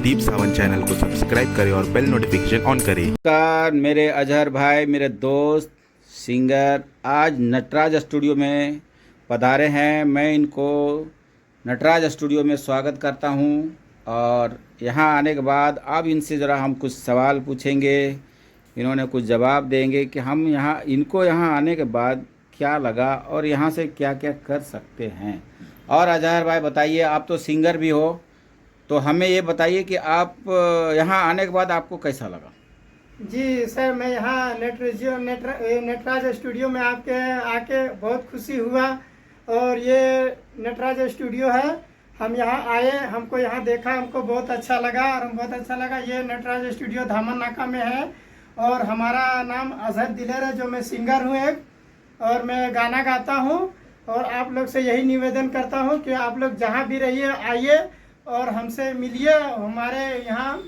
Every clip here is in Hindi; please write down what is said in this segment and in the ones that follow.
दीप सावन चैनल को सब्सक्राइब करें और बेल नोटिफिकेशन ऑन करें। नमस्कार मेरे अजहर भाई, मेरे दोस्त सिंगर आज नटराज स्टूडियो में पधारे हैं। मैं इनको नटराज स्टूडियो में स्वागत करता हूं और यहां आने के बाद अब इनसे ज़रा हम कुछ सवाल पूछेंगे, इन्होंने कुछ जवाब देंगे कि हम इनको यहां आने के बाद क्या लगा और यहां से क्या क्या कर सकते हैं। और अजहर भाई बताइए, आप तो सिंगर भी हो, तो हमें ये बताइए कि आप यहाँ आने के बाद आपको कैसा लगा। जी सर, मैं यहाँ नटराज स्टूडियो में आपके आके बहुत खुशी हुआ। और ये नटराज स्टूडियो है, हम यहाँ आए, हमको यहाँ देखा, हमको बहुत अच्छा लगा और हम बहुत अच्छा लगा। ये नटराज स्टूडियो धामन नाका में है और हमारा नाम अजहर दिलेर है, जो मैं सिंगर हूँ एक, और मैं गाना गाता हूँ। और आप लोग से यही निवेदन करता हूँ कि आप लोग जहाँ भी रहिए आइए और हमसे मिलिए। हमारे यहाँ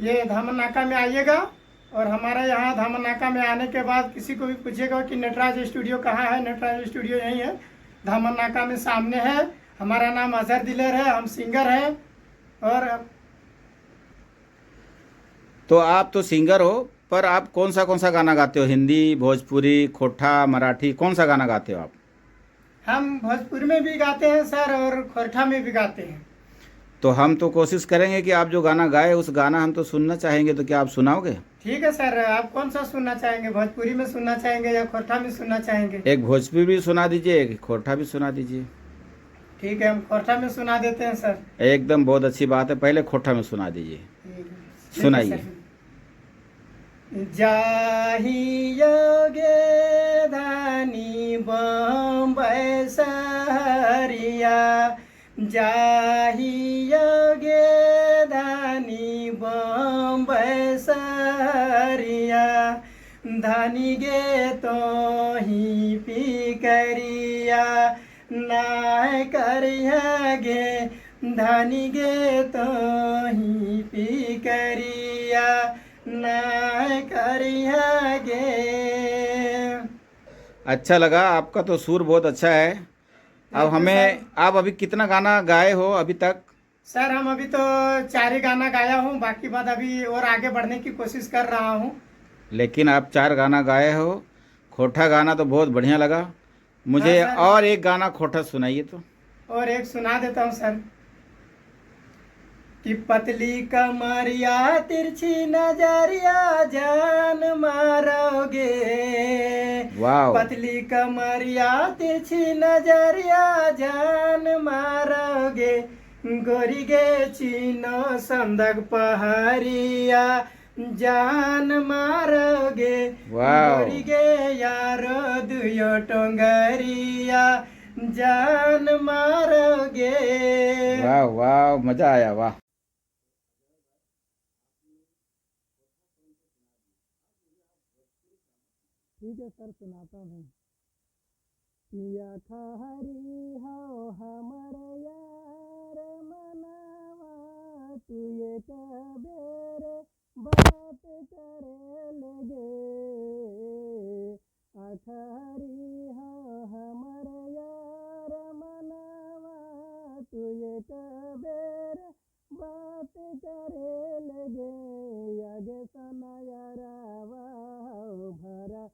ये धामन नाका में आइएगा और हमारे यहाँ धामन नाका में आने के बाद किसी को भी पूछिएगा कि नटराज स्टूडियो कहाँ है, नटराज स्टूडियो यहीं है, धामन नाका में सामने है। हमारा नाम अजहर दिलेर है, हम सिंगर हैं। और तो आप तो सिंगर हो, पर आप कौन सा गाना गाते हो? हिंदी, भोजपुरी, खोटा, मराठी, कौन सा गाना गाते हो आप? हम भोजपुरी में भी गाते हैं सर और खोरठा में भी गाते हैं। तो हम तो कोशिश करेंगे कि आप जो गाना गाए उस गाना हम तो सुनना चाहेंगे, तो क्या आप सुनाओगे? ठीक है सर, आप कौन सा सुनना चाहेंगे, भोजपुरी में सुनना चाहेंगे या खोरठा में सुनना चाहेंगे? एक भोजपुरी भी सुना दीजिए, एक खोटा भी सुना दीजिए। ठीक है, हम खोरठा में सुना देते हैं सर। एकदम बहुत अच्छी बात है, पहले खोटा में सुना दीजिए। ठीक है सुनाइए। सर। जाही योगे धानी बम्बई सहरिया, जाही योगे धानी बम्बई सहरिया, धानी गे तो ही पिकरिया, नाय करिया गे धानी गे तो ही पिकरिया, नाय करिया गे। अच्छा लगा, आपका तो सुर बहुत अच्छा है। अब हमें, आप अभी कितना गाना गाए हो अभी तक? सर हम अभी तो 4 ही गाना गाया हूँ, बाकी बात अभी और आगे बढ़ने की कोशिश कर रहा हूँ। लेकिन आप 4 गाना गाए हो। खोटा गाना तो बहुत बढ़िया लगा हाँ मुझे। सर, और एक गाना खोटा सुनाइए तो। और एक सुना देता हूँ सर। कि पतली कमरिया तिरछी नजरिया जान मारोगे, वाह। पतली कमरिया तिरछी नजरिया जान मारोगे, गोरी गे चीनो संदक पहाड़िया जान मारोगे, वाह गोरी गे यारो दुयो टोंगरिया जान मारोगे। वाह वाह, मजा आया, वाह। ठीक है सर, सुनाता हूँ। पिया ठहरी हो हमर यार मनावा, तू ये कबेर बात करे लगे, अठहरी हो हमर यार मनावा, तू ये कबेर बात करे लगे, यगे सना यारावा भरा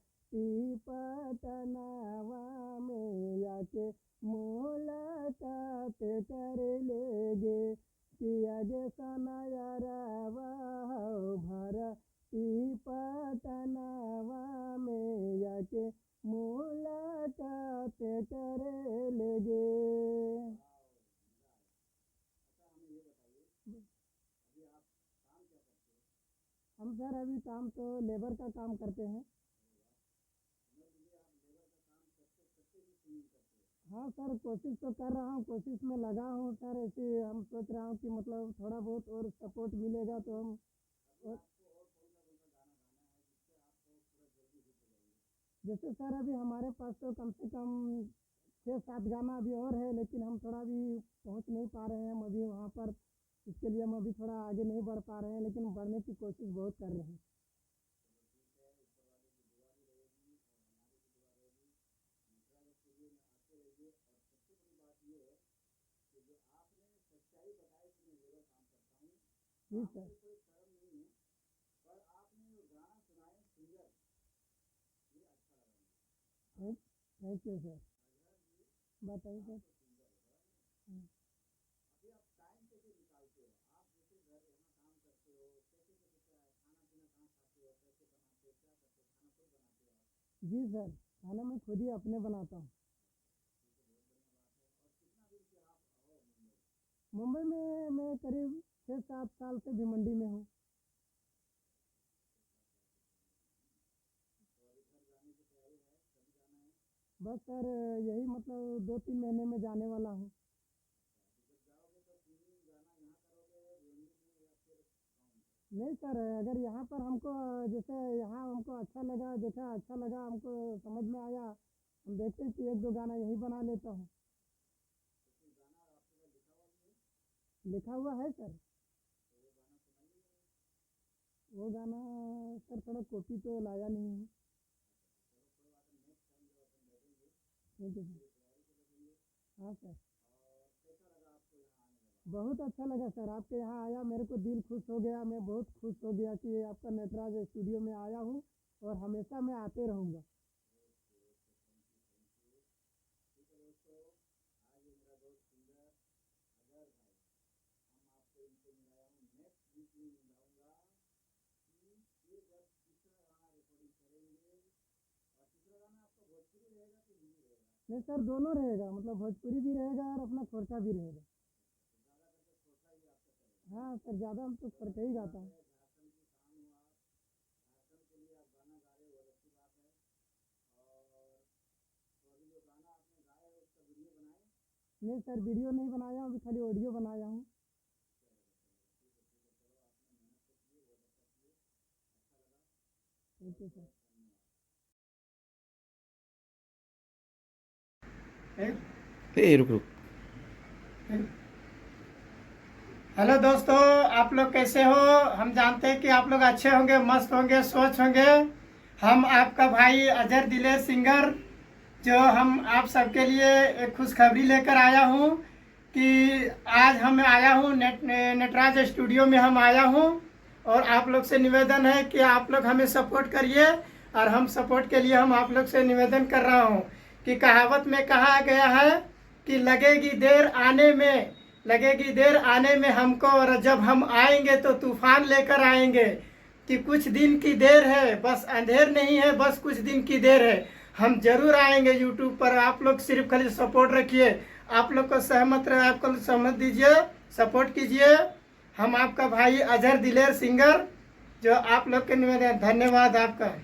पटनावा में आके मुलाकात कर लेगे, किया गे सनायारावा भरती पटनावा में आके मुलाकात कर लेगे। हम सर अभी काम तो लेबर का काम करते हैं। हाँ सर, कोशिश तो कर रहा हूँ, कोशिश में लगा हूँ सर। ऐसे हम सोच रहा हूँ कि मतलब थोड़ा बहुत और सपोर्ट मिलेगा तो हम और, जैसे सर अभी हमारे पास तो कम से कम 6-7 गाना अभी और है, लेकिन हम थोड़ा भी पहुँच नहीं पा रहे हैं हम अभी वहाँ पर। इसके लिए हम अभी थोड़ा आगे नहीं बढ़ पा रहे हैं, लेकिन बढ़ने की कोशिश बहुत कर रहे हैं। जी सर। Thank you sir. बताइए सर। जी सर, खाना मैं खुद ही अपने बनाता हूँ। मुंबई में मैं करीब 6-7 साल से भिवंडी में हूँ। बस सर यही मतलब 2-3 महीने में जाने वाला हूँ। नहीं सर, अगर यहाँ पर हमको जैसे यहाँ हमको अच्छा लगा, देखा अच्छा लगा, हमको समझ में आया, हम देखते हैं कि 1-2 गाना यही बना लेता हूँ। लिखा हुआ है सर। वो गाना सर थोड़ा कॉपी तो लाया नहीं है। ठीक है सर। हाँ सर। बहुत अच्छा लगा सर, आपके यहाँ आया, मेरे को दिल खुश हो गया, मैं बहुत खुश हो गया कि आपका नटराज स्टूडियो में आया हूँ और हमेशा मैं आते रहूँगा। नहीं सर, दोनों रहेगा, मतलब भोजपुरी भी रहेगा और अपना खोरचा भी रहेगा। हाँ सर, ज़्यादा हम तो खोरचा ही गाता हूँ। नहीं सर, वीडियो नहीं बनाया हूँ, अभी खाली ऑडियो बनाया हूँ। Thank you sir. रुक रुक। हेलो दोस्तों, आप लोग कैसे हो? हम जानते हैं कि आप लोग अच्छे होंगे, मस्त होंगे, स्वच्छ होंगे। हम आपका भाई अजहर दिलेर सिंगर, जो हम आप सबके लिए एक खुशखबरी लेकर आया हूँ कि आज हम आया हूँ नटराज स्टूडियो में हम आया हूँ और आप लोग से निवेदन है कि आप लोग हमें सपोर्ट करिए और हम सपोर्ट के लिए हम आप लोग से निवेदन कर रहा हूँ कि कहावत में कहा गया है कि लगेगी देर आने में हमको, और जब हम आएंगे तो तूफान लेकर आएंगे। कि कुछ दिन की देर है, बस अंधेर नहीं है, बस कुछ दिन की देर है। हम जरूर आएंगे यूट्यूब पर, आप लोग सिर्फ खाली सपोर्ट रखिए। आप लोग को सहमत रहे, आपको सहमत दीजिए, सपोर्ट कीजिए। हम आपका भाई अजहर दिलेर सिंगर, जो आप लोग के निवेदन। धन्यवाद आपका।